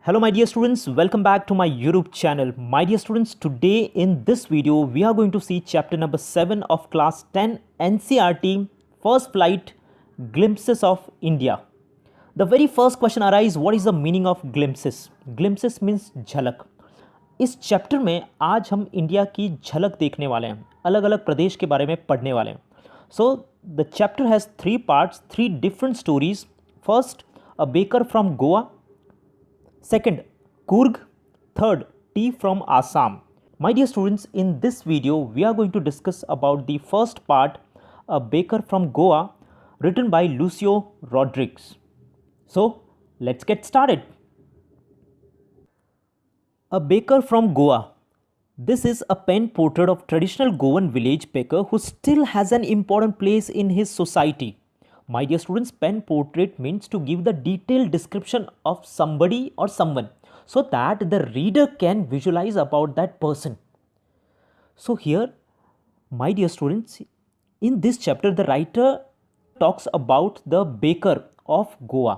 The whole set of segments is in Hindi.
Hello my dear students, welcome back to my YouTube channel. My dear students, today in this video we are going to see chapter number 7 of class 10 NCERT First Flight Glimpses of India. The very first question arises, what is the meaning of glimpses? Glimpses means झलक. इस चैप्टर में आज हम इंडिया की झलक देखने वाले हैं, अलग अलग प्रदेश के बारे में पढ़ने वाले हैं. So the chapter has 3 parts, 3 different stories. First, a baker from Goa. Second, Coorg. Third, tea from Assam. My dear students, in this video we are going to discuss about the first part, A Baker from Goa, written by Lucio Rodriguez. So let's get started. A Baker from Goa. This is a pen portrait of traditional Goan village baker who still has an important place in his society. My dear students, pen portrait means to give the detailed description of somebody or someone so that the reader can visualize about that person. So here, my dear students, in this chapter the writer talks about the baker of Goa.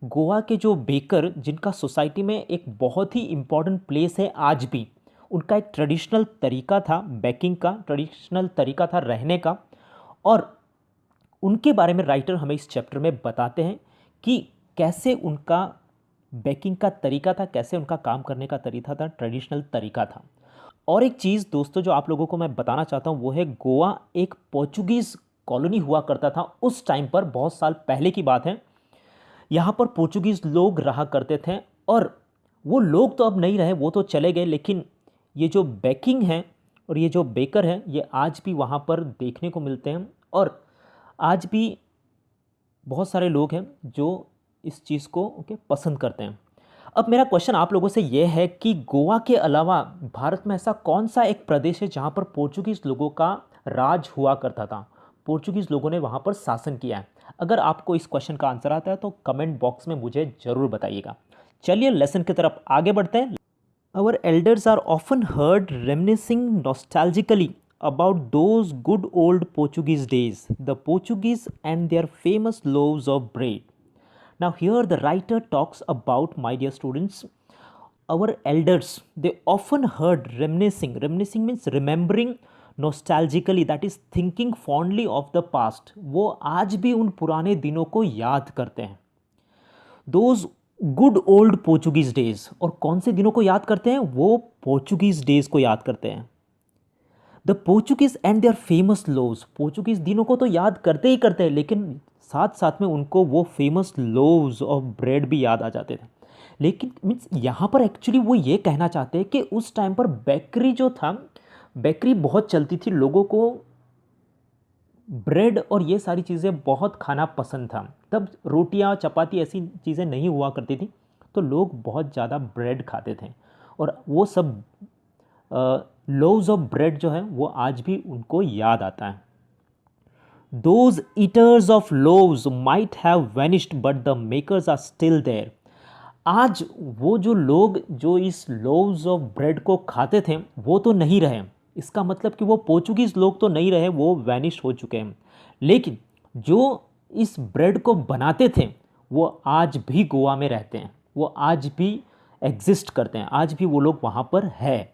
Goa के जो बेकर जिनका सोसाइटी में एक बहुत ही इम्पॉर्टेंट प्लेस है आज भी, उनका एक ट्रेडिशनल तरीका था बेकिंग का, ट्रेडिशनल तरीका था रहने का, और उनके बारे में राइटर हमें इस चैप्टर में बताते हैं कि कैसे उनका बेकिंग का तरीका था, कैसे उनका काम करने का तरीका था, ट्रेडिशनल तरीका था. और एक चीज़ दोस्तों जो आप लोगों को मैं बताना चाहता हूँ वो है, गोवा एक पोर्चुगीज़ कॉलोनी हुआ करता था उस टाइम पर, बहुत साल पहले की बात है. यहाँ पर पोर्चुगीज़ लोग रहा करते थे और वो लोग तो अब नहीं रहे, वो तो चले गए, लेकिन ये जो बेकिंग है और ये जो बेकर है ये आज भी वहाँ पर देखने को मिलते हैं और आज भी बहुत सारे लोग हैं जो इस चीज़ को पसंद करते हैं. अब मेरा क्वेश्चन आप लोगों से ये है कि गोवा के अलावा भारत में ऐसा कौन सा एक प्रदेश है जहाँ पर पोर्चुगीज़ लोगों का राज हुआ करता था, पोर्चुगीज़ लोगों ने वहाँ पर शासन किया है. अगर आपको इस क्वेश्चन का आंसर आता है तो कमेंट बॉक्स में मुझे ज़रूर बताइएगा. चलिए लेसन की तरफ आगे बढ़ते हैं. Our elders are often heard reminiscing nostalgically about those good old Portuguese days, the Portuguese and their famous loaves of bread. Now here the writer talks about, my dear students, our elders, they often heard reminiscing. Reminiscing means remembering nostalgically, that is thinking fondly of the past. वो आज भी उन पुराने दिनों को याद करते हैं. Those good old Portuguese days. और कौन से दिनों को याद करते हैं? वो पोर्चुगीज़ डेज़ को याद करते हैं. The Portuguese and their famous loaves. Portuguese दिनों को तो याद करते ही करते हैं, लेकिन साथ साथ में उनको वो फेमस लोव्स ऑफ ब्रेड भी याद आ जाते थे. लेकिन मीन्स यहाँ पर एक्चुअली वो ये कहना चाहते हैं कि उस टाइम पर बेकरी जो था, बेकरी बहुत चलती थी, लोगों को ब्रेड और ये सारी चीज़ें बहुत खाना पसंद था. तब रोटियां चपाती ऐसी चीज़ें नहीं हुआ करती थी, तो लोग बहुत ज़्यादा ब्रेड खाते थे और वो सब लोव्स ऑफ ब्रेड जो है वो आज भी उनको याद आता है. Those eaters of loaves might have vanished but the makers are still there. आज वो जो लोग जो इस लोव्स ऑफ ब्रेड को खाते थे वो तो नहीं रहे. इसका मतलब कि वो पोर्चुगीज़ लोग तो नहीं रहे, वो वैनिश हो चुके हैं, लेकिन जो इस ब्रेड को बनाते थे वो आज भी गोवा में रहते हैं, वो आज भी एग्जिस्ट करते हैं, आज भी वो लोग वहाँ पर है.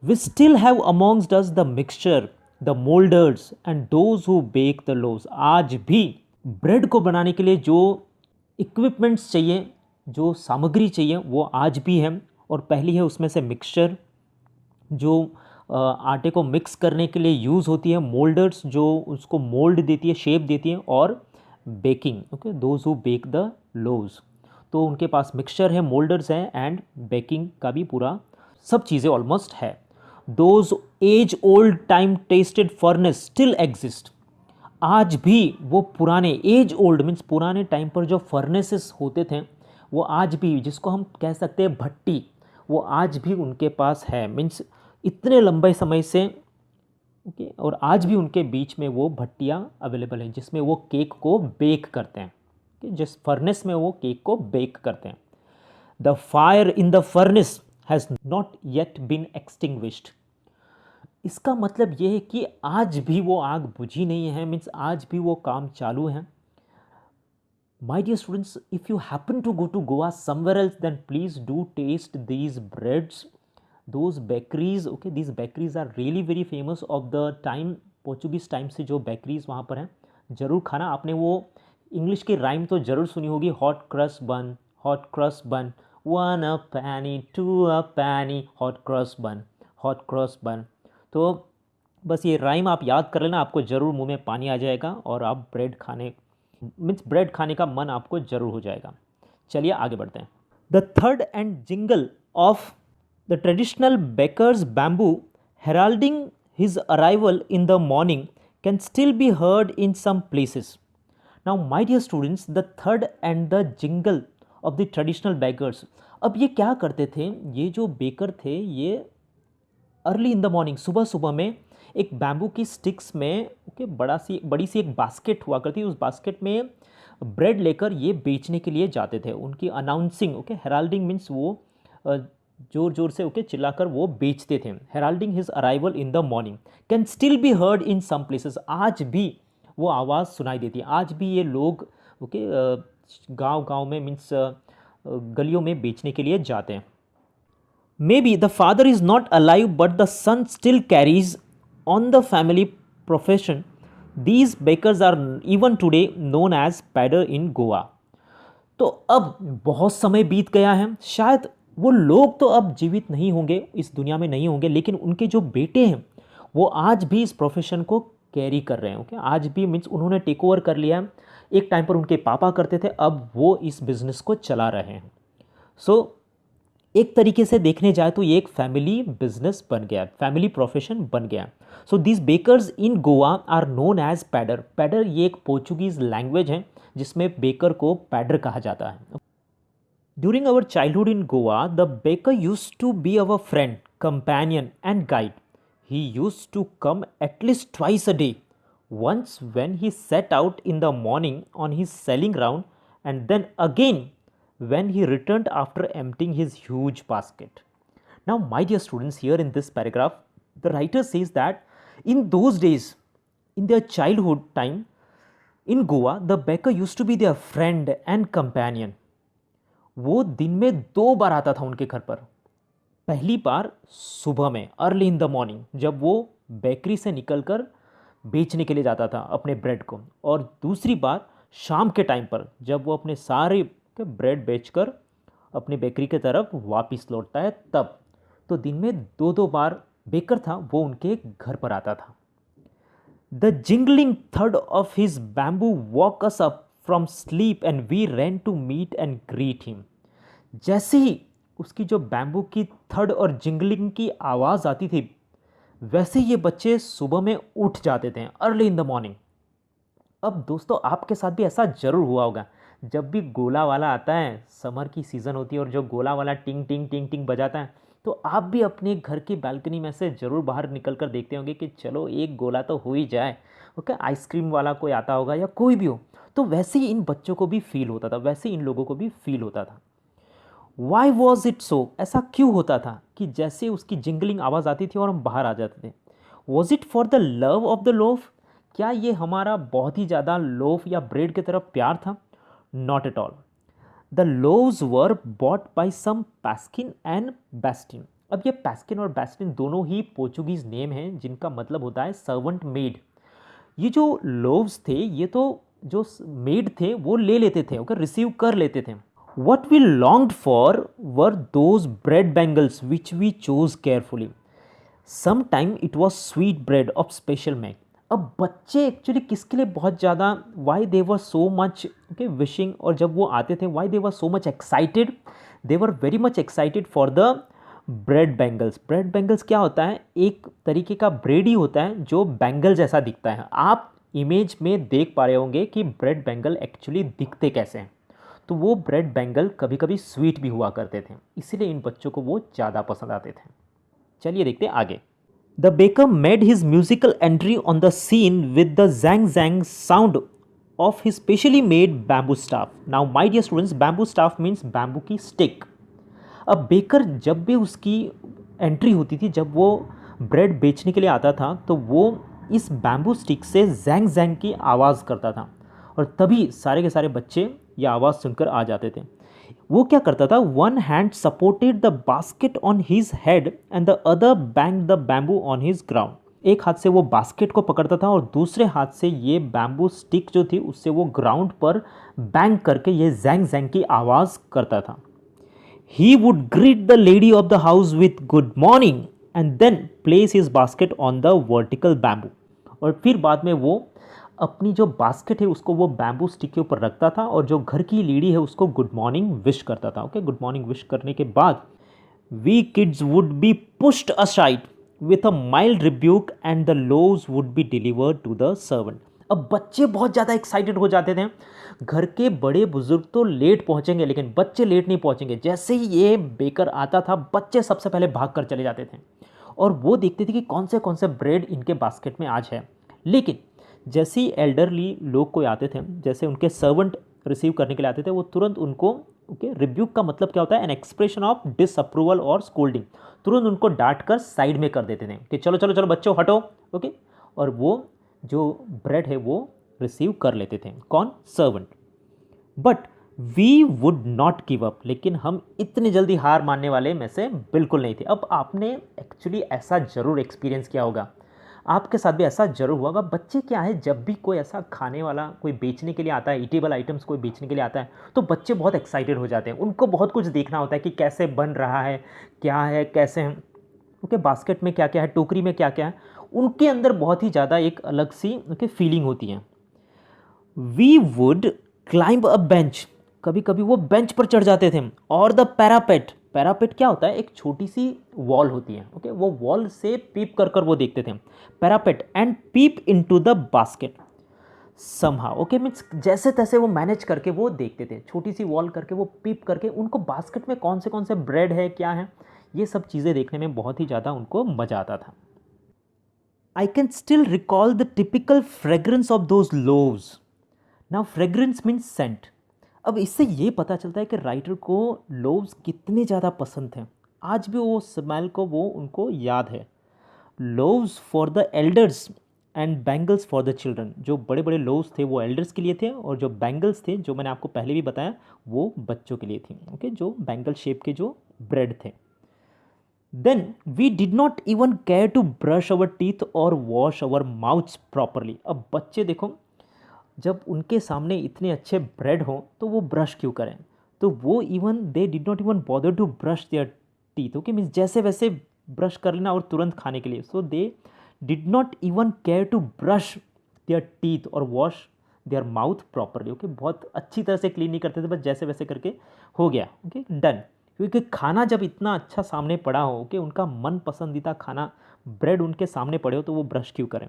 We still have amongst us the mixture, the moulders and those who bake the loaves. आज भी ब्रेड को बनाने के लिए जो इक्विपमेंट्स चाहिए, जो सामग्री चाहिए, वो आज भी है. और पहली है उसमें से मिक्सचर, जो आटे को मिक्स करने के लिए यूज़ होती है, मोल्डर्स जो उसको मोल्ड देती है, शेप देती है, और baking, okay, those who bake the loaves. तो उनके पास मिक्सचर है, मोल्डर्स हैं, एंड बेकिंग का भी पूरा सब चीज़ें ऑलमोस्ट है. Those age old time tested furnace still exist. आज भी वो पुराने, एज ओल्ड मीन्स पुराने टाइम पर जो फर्नेसेस होते थे वो आज भी, जिसको हम कह सकते हैं भट्टी, वो आज भी उनके पास है. मीन्स इतने लंबे समय से, ओके, और आज भी उनके बीच में वो भट्टियाँ अवेलेबल हैं जिसमें वो केक को बेक करते हैं, जिस फर्नेस में वो केक को बेक करते हैं. The fire in the furnace has not yet been extinguished. इसका मतलब ये है कि आज भी वो आग बुझी नहीं है, मीन्स आज भी वो काम चालू है. My dear students, if you happen to go to Goa somewhere else, then please do taste these breads, those bakeries. Okay, these bakeries are really very famous of the time, Portuguese time से जो बेकरीज वहाँ पर हैं, ज़रूर खाना। आपने वो इंग्लिश की राइम तो ज़रूर सुनी होगी, हॉट क्रस्ट बन, वन अ पैनी टू अ पैनी, हॉट क्रस्ट बन। तो बस ये राइम आप याद कर लेना, आपको ज़रूर मुंह में पानी आ जाएगा और आप ब्रेड खाने का मन आपको ज़रूर हो जाएगा। चलिए आगे बढ़ते हैं। The third and jingle of the traditional bakers bamboo heralding his arrival in the morning can still be heard in some places. Now, my dear students, the third and the jingle of the traditional bakers. अब ये क्या करते थे, ये जो बेकर थे, ये अर्ली इन द मॉर्निंग, सुबह सुबह में एक बैम्बू की स्टिक्स में ओके बड़ी सी एक बास्केट हुआ करती, उस बास्केट में ब्रेड लेकर ये बेचने के लिए जाते थे। उनकी अनाउंसिंग, ओके, हेराल्डिंग मीन्स वो जोर जोर से ओके चिल्लाकर वो बेचते थे। Heralding his arrival in the morning can still be heard in some places. आज भी वो आवाज़ सुनाई देती है, आज भी ये लोग ओके गांव में मीन्स गलियों में बेचने के लिए जाते हैं। Maybe the father is not alive but the son still carries on the family profession. These bakers are even today known as pader in Goa. तो अब बहुत समय बीत गया है, शायद वो लोग तो अब जीवित नहीं होंगे, इस दुनिया में नहीं होंगे, लेकिन उनके जो बेटे हैं वो आज भी इस प्रोफेशन को कैरी कर रहे हैं। ओके, आज भी मीन्स उन्होंने टेक ओवर कर लिया। एक टाइम पर उनके पापा करते थे, अब वो इस बिज़नेस को चला रहे हैं। सो एक तरीके से देखने जाए तो ये एक फैमिली बिजनेस बन गया, फैमिली प्रोफेशन बन गया। So this bakers in Goa are known as poder. Poder ये एक पोर्चुगीज़ लैंग्वेज है जिसमें बेकर को पैडर कहा जाता है। During our childhood in Goa, the baker used to be our friend, companion, and guide. He used to come at least twice a day. Once when he set out in the morning on his selling round, and then again when he returned after emptying his huge basket. Now, my dear students, here in this paragraph, the writer says that in those days, in their childhood time, in Goa, the baker used to be their friend and companion. वो दिन में 2 बार आता था उनके घर पर। पहली बार सुबह में अर्ली इन द मॉर्निंग, जब वो बेकरी से निकलकर बेचने के लिए जाता था अपने ब्रेड को, और दूसरी बार शाम के टाइम पर जब वो अपने सारे ब्रेड बेचकर अपनी बेकरी की तरफ वापस लौटता है तब। तो दिन में 2 बार बेकर था वो उनके घर पर आता था। द जिंगलिंग थर्ड of his bamboo woke us up from sleep and we ran to meet and greet him. जैसे ही उसकी जो बैम्बू की थर्ड और जिंगलिंग की आवाज़ आती थी, वैसे ये बच्चे सुबह में उठ जाते थे अर्ली इन द मॉर्निंग। अब दोस्तों आपके साथ भी ऐसा ज़रूर हुआ होगा, जब भी गोला वाला आता है, समर की सीज़न होती है और जो गोला वाला टिंग टिंग टिंग टिंग बजाता है, तो आप भी अपने घर की बालकनी में से ज़रूर बाहर निकल कर देखते होंगे कि चलो एक गोला तो हो ही जाए। ओके, आइसक्रीम वाला कोई आता होगा या कोई भी हो। तो वैसे ही इन बच्चों को भी फील होता था, वैसे इन लोगों को भी फील होता था। Why was it so? ऐसा क्यों होता था कि जैसे उसकी जिंगलिंग आवाज़ आती थी और हम बाहर आ जाते थे? Was it for the love of the loaf? क्या ये हमारा बहुत ही ज़्यादा लोफ या ब्रेड की तरफ प्यार था? Not at all. The loaves were bought by some पैस्किन एंड बेस्टिन। अब ये पैस्किन और बेस्टिन दोनों ही पोर्चुगीज़ नेम हैं जिनका मतलब होता है सर्वेंट मेड। ये जो लोव्स थे ये तो जो मेड थे वो ले लेते थे, ओके, रिसीव कर लेते थे। What we longed for were those bread bangles which we chose carefully. Sometime it was sweet bread of special make. अब बच्चे एक्चुअली किसके लिए बहुत ज़्यादा why they were so much okay wishing, और जब वो आते थे why they were so much excited, they were very much excited for the bread bangles. bread bangles क्या होता है? एक तरीके का ब्रेड ही होता है जो बैंगल जैसा दिखता है। आप इमेज में देख पा रहे होंगे कि ब्रेड बैंगल एक्चुअली दिखते कैसे हैं। तो वो ब्रेड बैंगल कभी कभी स्वीट भी हुआ करते थे, इसीलिए इन बच्चों को वो ज़्यादा पसंद आते थे। चलिए देखते हैं आगे। The baker made his musical entry on the scene with the jang jang sound of his specially made bamboo staff. Now my dear students, bamboo staff means bamboo की स्टिक। अब बेकर जब भी उसकी एंट्री होती थी, जब वो ब्रेड बेचने के लिए आता था, तो वो इस बैम्बू स्टिक से जैंग जैंग की आवाज़ करता था, और तभी सारे के सारे बच्चे ये आवाज़ सुनकर आ जाते थे। वो क्या करता था, one hand supported the basket on his head and the other bang the bamboo on his ground. एक हाथ से वो बास्केट को पकड़ता था और दूसरे हाथ से ये बैम्बू स्टिक जो थी उससे वो ग्राउंड पर बैंग करके ये जैंग जैंग की आवाज़ करता था। He would greet the lady of the house with good morning and then place his basket on the vertical bamboo। और फिर बाद में वो अपनी जो बास्केट है उसको वो बैम्बू स्टिक के ऊपर रखता था और जो घर की लेडी है उसको गुड मॉर्निंग विश करता था। ओके, गुड मॉर्निंग विश करने के बाद we kids would be pushed aside with a mild rebuke and the loaves would be delivered to the servant. अब बच्चे बहुत ज़्यादा एक्साइटेड हो जाते थे। घर के बड़े बुजुर्ग तो लेट पहुंचेंगे लेकिन बच्चे लेट नहीं पहुंचेंगे। जैसे ही ये बेकर आता था बच्चे सबसे पहले भाग कर चले जाते थे और वो देखते थे कि कौन से ब्रेड इनके बास्केट में आज है। लेकिन जैसे ही एल्डरली लोग कोई आते थे, जैसे उनके सर्वेंट रिसीव करने के लिए आते थे, वो तुरंत उनको ओके रिब्यूक का मतलब क्या होता है, एन एक्सप्रेशन ऑफ डिसअप्रूवल और स्कोल्डिंग, तुरंत उनको डांट कर साइड में कर देते थे कि चलो चलो चलो बच्चों हटो। ओके, और वो जो ब्रेड है वो रिसीव कर लेते थे। कौन? Servant. But we would not give up, लेकिन हम इतने जल्दी हार मानने वाले में से बिल्कुल नहीं थे। अब आपने एक्चुअली ऐसा ज़रूर एक्सपीरियंस किया होगा, आपके साथ भी ऐसा जरूर हुआ होगा। बच्चे क्या है, जब भी कोई ऐसा खाने वाला कोई बेचने के लिए आता है, ईटेबल आइटम्स कोई बेचने के लिए आता है, तो बच्चे बहुत एक्साइटेड हो जाते हैं। उनको बहुत कुछ देखना होता है कि कैसे बन रहा है, क्या है, कैसे हैं, ओके बास्केट में क्या क्या है, टोकरी में क्या क्या है। उनके अंदर बहुत ही ज़्यादा एक अलग सी ओके फीलिंग होती है। We would climb a bench, कभी कभी वो बेंच पर चढ़ जाते थे। और द पैरापेट, पैरापेट क्या होता है, एक छोटी सी वॉल होती है। ओके, वो वॉल से पीप कर कर वो देखते थे, parapet, and peep into the basket somehow. Okay, means जैसे तैसे वो मैनेज करके वो देखते थे, छोटी सी वॉल करके वो पीप करके उनको बास्केट में कौन से ब्रेड है, क्या है, ये सब चीज़ें देखने में बहुत ही ज़्यादा उनको मज़ा आता था। I can still recall the typical fragrance of those loaves. Now fragrance means scent. अब इससे ये पता चलता है कि राइटर को लोव्स कितने ज़्यादा पसंद थे। आज भी वो स्मेल को वो उनको याद है। Loaves for the elders and bangles for the children, जो बड़े बड़े लोव्स थे वो एल्डर्स के लिए थे और जो बैंगल्स थे, जो मैंने आपको पहले भी बताया, वो बच्चों के लिए थी। ओके, जो बैंगल शेप के जो ब्रेड थे। Then we did not even care to brush our teeth और वॉश अवर माउथ्स प्रॉपरली। अब बच्चे देखो, जब उनके सामने इतने अच्छे ब्रेड हों तो वो ब्रश क्यों करें, तो वो even they did not even bother to brush their teeth. Okay, means जैसे वैसे ब्रश कर लेना और तुरंत खाने के लिए। So they did not even care to brush their teeth और wash their mouth properly. Okay, बहुत अच्छी तरह से क्लीन नहीं करते थे, बस जैसे वैसे करके हो गया। Okay, done. क्योंकि खाना जब इतना अच्छा सामने पड़ा हो कि उनका मन पसंदीदा खाना ब्रेड उनके सामने पड़े हो, तो वो ब्रश क्यों करें।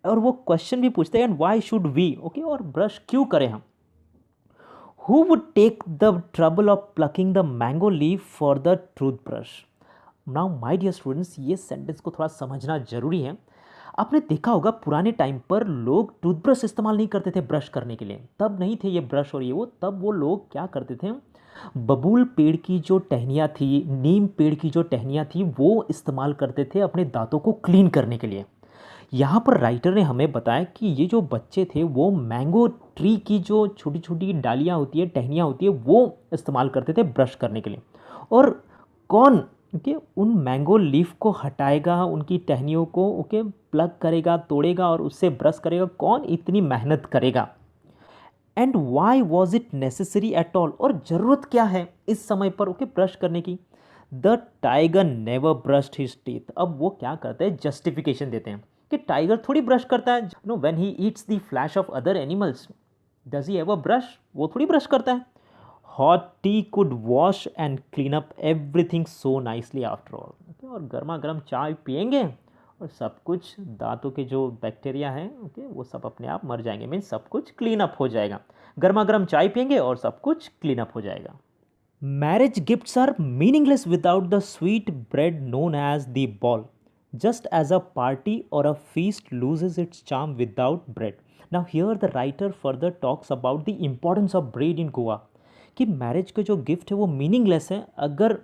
और वो क्वेश्चन भी पूछते हैं, and why should we, okay, और ब्रश क्यों करें हम। Who would take the trouble of plucking the mango leaf for the tooth brush. Now my dear students, ये सेंटेंस को थोड़ा समझना जरूरी है। आपने देखा होगा पुराने टाइम पर लोग टूथब्रश इस्तेमाल नहीं करते थे ब्रश करने के लिए, तब नहीं थे ये ब्रश और ये वो। तब वो लोग क्या करते थे, बबूल पेड़ की जो टहनियाँ थी, नीम पेड़ की जो टहनियाँ थी, वो इस्तेमाल करते थे अपने दांतों को क्लीन करने के लिए। यहाँ पर राइटर ने हमें बताया कि ये जो बच्चे थे वो मैंगो ट्री की जो छोटी छोटी डालियाँ होती है, टहनियाँ होती है, वो इस्तेमाल करते थे ब्रश करने के लिए। और कौन ओके उन मैंगो लीफ को हटाएगा, उनकी टहनियों को ओके प्लग करेगा, तोड़ेगा और उससे ब्रश करेगा, कौन इतनी मेहनत करेगा। And why was it necessary at all, और ज़रूरत क्या है इस समय पर ओके ब्रश करने की। The tiger never brushed his teeth. अब वो क्या करते हैं, जस्टिफिकेशन देते हैं कि टाइगर थोड़ी ब्रश करता है, know when he eats the flash of other animals does he ever brush, वो थोड़ी ब्रश करता है। Hot T could wash and clean up everything so nicely after all. और गर्मा गर्म चाय पियेंगे और सब कुछ दांतों के जो बैक्टीरिया हैं ओके वो सब अपने आप मर जाएंगे, मीन्स सब कुछ क्लीन अप हो जाएगा। गर्मा गर्म चाय पियेंगे और सब कुछ क्लीन अप हो जाएगा। Marriage gifts are meaningless without the sweet bread known as the bol, just as a party or a feast loses its charm without bread. Now here the writer further talks about the importance of bread in Goa, कि मैरिज का जो गिफ्ट है वो मीनिंगलेस है अगर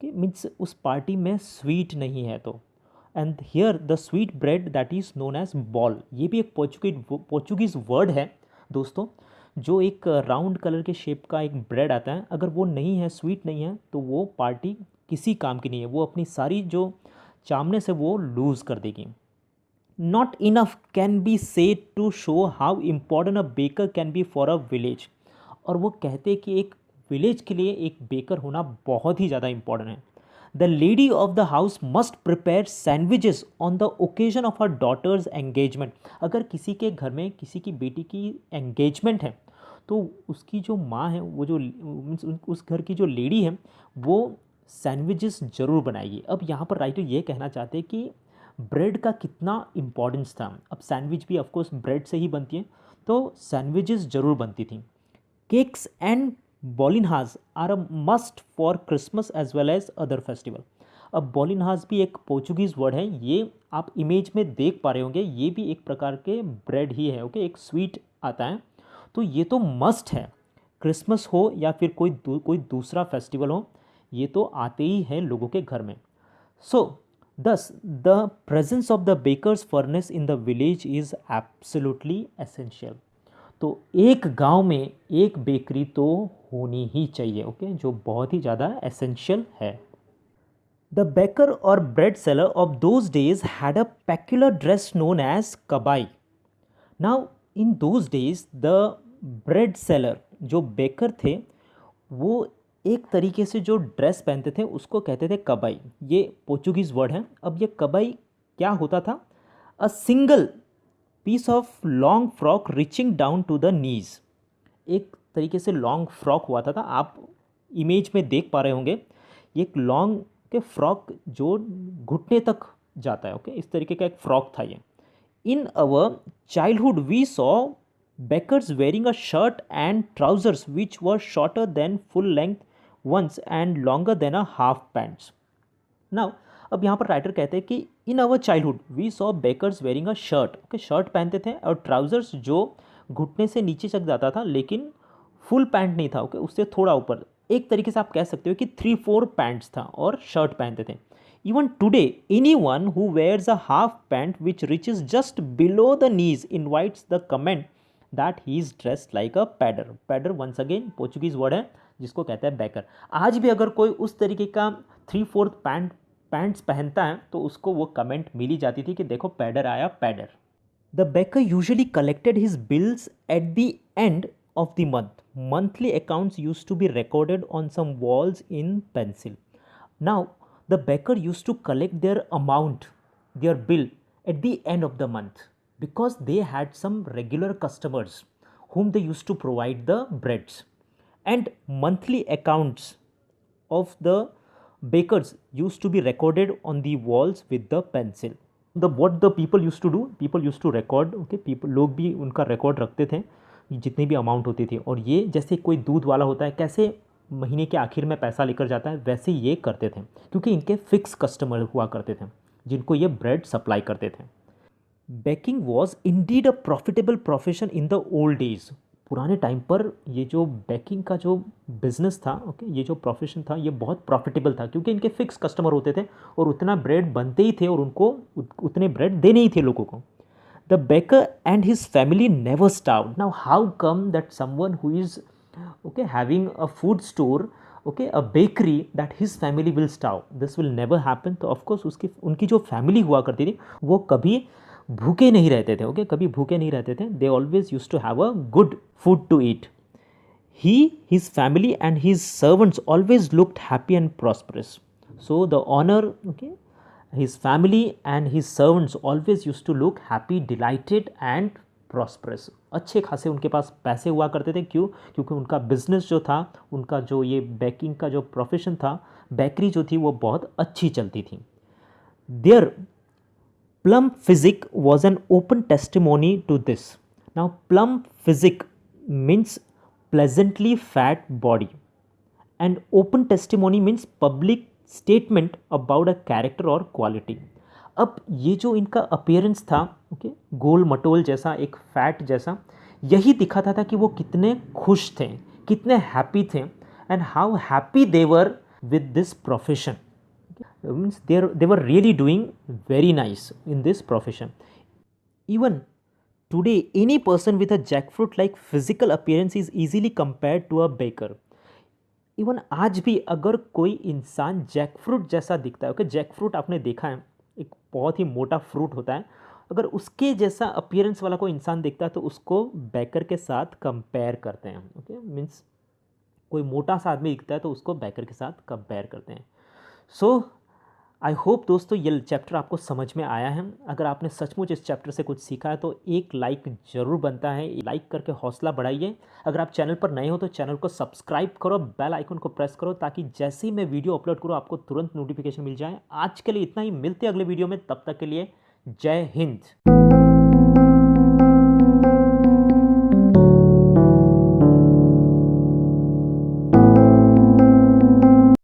मीन्स उस पार्टी में स्वीट नहीं है तो। And here the sweet bread that is known as bol, ये भी एक पोर्चुगीज वर्ड है दोस्तों, जो एक राउंड कलर के शेप का एक ब्रेड आता है, अगर वो नहीं है, स्वीट नहीं है, तो वो पार्टी किसी काम की नहीं है, वो अपनी सारी जो चामनेस है वो लूज़ कर देगी। Not enough can be said to show how important a baker can be for a village. और वो कहते हैं कि एक विलेज के लिए एक बेकर होना बहुत ही ज़्यादा इंपॉर्टेंट है। The lady of the house must prepare sandwiches on the occasion of her daughter's engagement. अगर किसी के घर में किसी की बेटी की एंगेजमेंट है, तो उसकी जो माँ है, वो जो मीन्स उस घर की जो लेडी है, वो सैंडविचेस ज़रूर बनाएगी। अब यहाँ पर राइटर ये कहना चाहते हैं कि ब्रेड का कितना इम्पोर्टेंस था। अब सैंडविच भी ऑफकोर्स ब्रेड से ही बनती है, तो सैंडविचेस ज़रूर बनती थी। Cakes and bolinhas are a must for Christmas as well as other festival. अब बॉलिनहाज भी एक पोर्चुगीज़ वर्ड है, ये आप इमेज में देख पा रहे होंगे, ये भी एक प्रकार के ब्रेड ही है। ओके, एक स्वीट आता है, तो ये तो मस्ट है। क्रिसमस हो या फिर कोई दूसरा फेस्टिवल हो, ये तो आते ही हैं लोगों के घर में। सो thus the presence of the baker's furnace in the village is absolutely essential। तो एक गांव में एक बेकरी तो होनी ही चाहिए, ओके, जो बहुत ही ज़्यादा एसेंशियल है। द बेकर और bread seller of those days had a peculiar dress known as kabai. Now in those days the bread seller, जो बेकर थे, वो एक तरीके से जो ड्रेस पहनते थे उसको कहते थे कबाई। ये पोर्चुगीज़ वर्ड है। अब ये कबाई क्या होता था? A single piece of long frock reaching down to the knees. एक तरीके से लॉन्ग फ्रॉक हुआ था आप इमेज में देख पा रहे होंगे। ये एक लॉन्ग के फ्रॉक जो घुटने तक जाता है, ओके, इस तरीके का एक फ्रॉक था ये। In our childhood we saw beckers wearing a shirt and trousers which were shorter than full length ones and longer than a half pants। Now अब यहाँ पर राइटर कहते हैं कि in our childhood we saw bakers wearing a shirt. Okay, shirt पहनते थे और ट्राउजर्स जो घुटने से नीचे तक जाता था, लेकिन फुल पैंट नहीं था। ओके, उससे थोड़ा ऊपर, एक तरीके से आप कह सकते हो कि 3-4 पैंट्स था और शर्ट पहनते थे। Even today anyone who wears a half pant which reaches just below the knees invites the comment that he is dressed like a पैडर। पैडर वंस अगेन पोर्चुगीज वर्ड है जिसको कहते हैं बैकर। आज भी अगर कोई उस तरीके का 3/4 पैंट्स पहनता है तो उसको वो कमेंट मिली जाती थी कि देखो पैडर आया, पैडर। The baker usually collected his bills at the end of the month. Monthly accounts used to be recorded on some walls in pencil. Now the baker used to collect their amount, their bill at the end of the month, because they had some regular customers whom they used to provide the breads, and monthly accounts of the bakers used to be recorded on the walls with the pencil। the what the people used to do, people used to record, okay, people लोग भी उनका रिकॉर्ड रखते थे जितनी भी अमाउंट होती थी। और ये जैसे कोई दूध वाला होता है, कैसे महीने के आखिर में पैसा लेकर जाता है, वैसे ये करते थे, क्योंकि इनके फिक्स कस्टमर हुआ करते थे जिनको ये ब्रेड सप्लाई करते थे। Baking was indeed a profitable profession in the old days. पुराने टाइम पर ये जो बेकिंग का जो बिजनेस था, ओके, ये जो प्रोफेशन था, ये बहुत प्रॉफिटेबल था, क्योंकि इनके फिक्स कस्टमर होते थे और उतना ब्रेड बनते ही थे और उनको उतने ब्रेड देने ही थे लोगों को। The baker and his family never starved. Now how come that someone who is having a food store, okay, a bakery, that his family will starve? This will never happen। तो ऑफ कोर्स उनकी जो फैमिली हुआ करती थी वो कभी भूखे नहीं रहते थे, ओके, कभी भूखे नहीं रहते थे। They always used to have a good food to eat. He, his family and his servants always looked happy and prosperous. So the owner, okay, his family and his servants always used to look happy, delighted and prosperous। अच्छे खासे उनके पास पैसे हुआ करते थे। क्यों? क्योंकि उनका बिजनेस जो था, उनका जो ये बेकिंग का जो प्रोफेशन था, बेकरी जो थी, वो बहुत अच्छी चलती थी। There plum physic was an open testimony to this। now plum physic means pleasantly fat body, and open testimony means public statement about a character or quality। अब ये जो इनका अपीयरेंस था, ओके, गोल मटोल जैसा, एक फैट जैसा, यही दिखाता था कि वो कितने खुश थे, कितने हैप्पी थे, and how happy they were with this profession. Means they were really doing very nice in this profession। Even Today, any person with a jackfruit like physical appearance is easily compared to a baker. Even आज भी अगर कोई इंसान जैकफ्रूट जैसा दिखता है, ओके, जैकफ्रूट आपने देखा है, एक बहुत ही मोटा फ्रूट होता है, अगर उसके जैसा अपीयरेंस वाला कोई इंसान दिखता है तो उसको बेकर के साथ कंपेयर करते हैं, ओके, मीन्स कोई मोटा सा आदमी दिखता है तो उसको बेकर के साथ कंपेयर करते हैं। सो आई होप दोस्तों ये चैप्टर आपको समझ में आया है। अगर आपने सचमुच इस चैप्टर से कुछ सीखा है तो एक लाइक ज़रूर बनता है, लाइक करके हौसला बढ़ाइए। अगर आप चैनल पर नए हो तो चैनल को सब्सक्राइब करो, बेल आइकन को प्रेस करो, ताकि जैसे ही मैं वीडियो अपलोड करूँ आपको तुरंत नोटिफिकेशन मिल जाए। आज के लिए इतना ही, मिलते हैं अगले वीडियो में, तब तक के लिए जय हिंद।